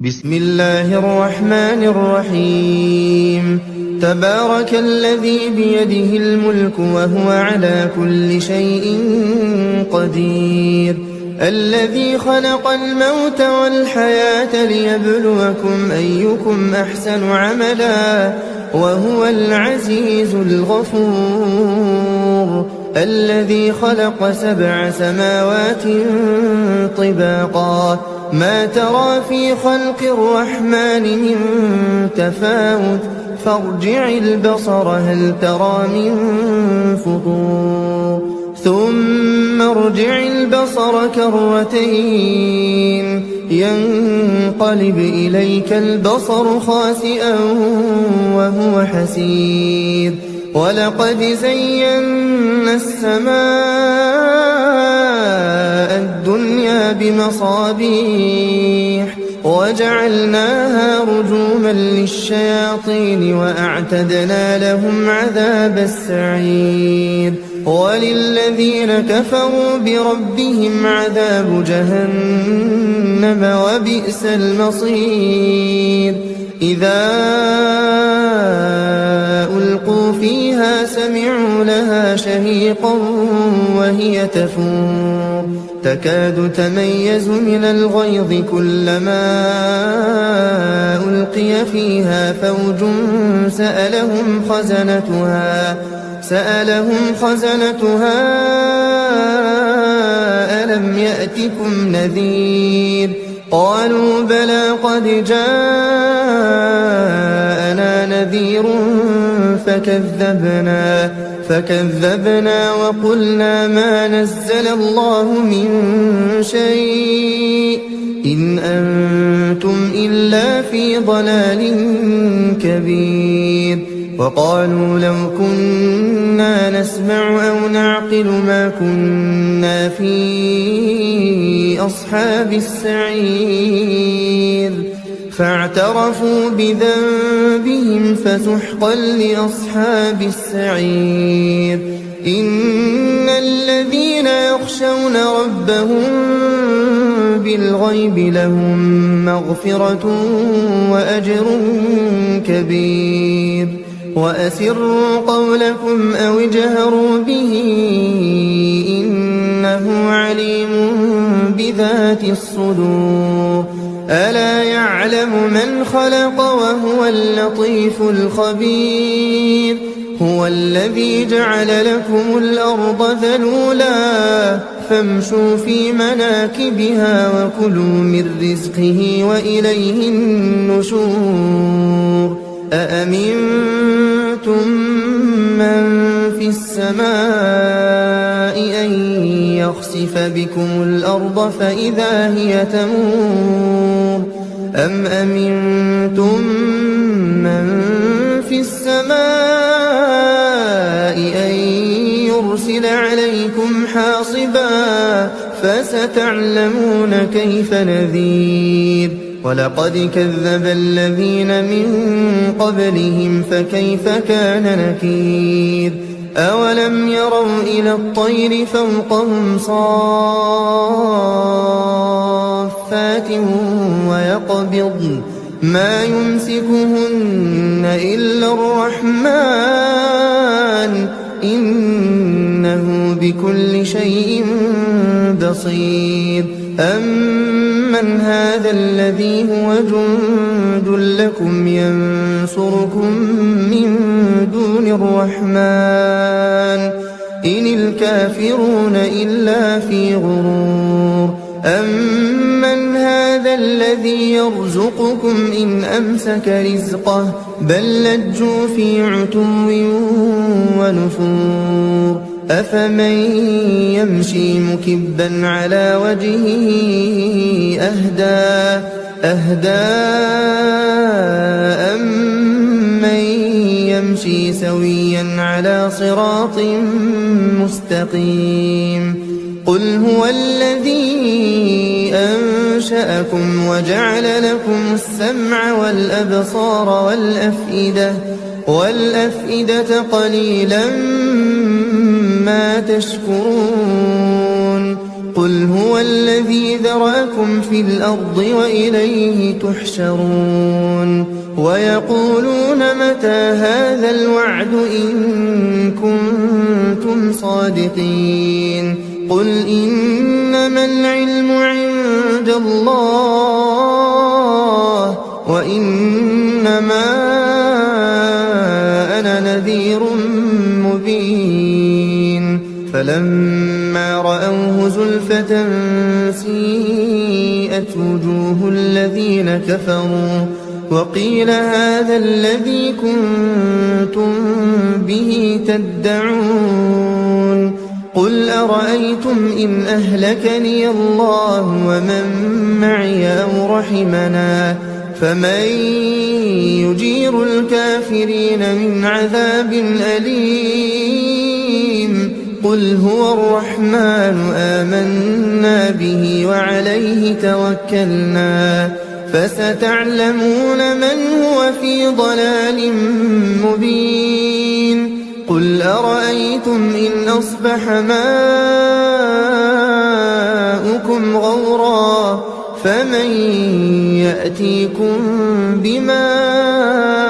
بسم الله الرحمن الرحيم. تبارك الذي بيده الملك وهو على كل شيء قدير، الذي خلق الموت والحياة ليبلوكم أيكم أحسن عملا وهو العزيز الغفور، الذي خلق 7 سماوات طباقا ما ترى في خلق الرحمن من تفاوت فارجع البصر هل ترى من فطور ثم ارجع البصر كرتين ينقلب إليك البصر خاسئا وهو حسير، ولقد زينا السماء الدنيا بمصابيح وجعلناها رجوما للشياطين وأعتدنا لهم عذاب السعير، وللذين كفروا بربهم عذاب جهنم وبئس المصير. إذا ألقوا فيها سمعوا لها شهيقا وهي تفور تكاد تميز من الغيظ كلما ألقي فيها فوج سألهم خزنتها ألم يأتكم نذير؟ قالوا بلى قد جاءنا نذير فكذبنا وقلنا ما نزل الله من شيء إن أنتم إلا في ضلال كبير. وقالوا لو كنا نسمع أو نعقل ما كنا في أصحاب السعير، فاعترفوا بذنبهم فسحقا لأصحاب السعير. إن الذين يخشون ربهم بالغيب لهم مغفرة وأجر كبير. وأسروا قولكم أو اجهروا به إنه عليم بذات الصدور. ألا يعلم من خلق وهو اللطيف الخبير. هو الذي جعل لكم الأرض ذلولا فامشوا في مناكبها وكلوا من رزقه وإليه النشور. أأمنتم من في السماء أن يخسف بكم الأرض فإذا هي تمور أم أمنتم من في السماء أن يرسل عليكم حاصبا فستعلمون كيف نذير. ولقد كذب الذين من قبلهم فكيف كان نكير. أولم يروا إلى الطير فوقهم صافات ويقبضن ما يمسكهن إلا الرحمن إنه بكل شيء بصير. أمن هذا الذي هو جند لكم ينصركم من دون الرحمن إن الكافرون إلا في غرور. أمن هذا الذي يرزقكم إن أمسك رزقه بل لجوا في عتو ونفور. أفمن يمشي مكبا على وجهه أهدى أمن يمشي سويا على صراط مستقيم. قل هو الذي أنشأكم وجعل لكم السمع والأبصار والأفئدة قليلا ما تشكرون. قل هو الذي ذرأكم في الأرض وإليه تحشرون ويقولون متى هذا الوعد إن كنتم صادقين قل إنما العلم عند الله وإنما أنا نذير مبين فلما رأوه زلفة سيئت وجوه الذين كفروا وقيل هذا الذي كنتم به تدعون قل أرأيتم إن أهلكني الله ومن معي أو رحمنا فمن يجير الكافرين من عذاب أليم قل هو الرحمن آمنا به وعليه توكلنا فستعلمون من هو في ضلال مبين قل أرأيتم إن أصبح ماؤكم غورا فمن يأتيكم بماء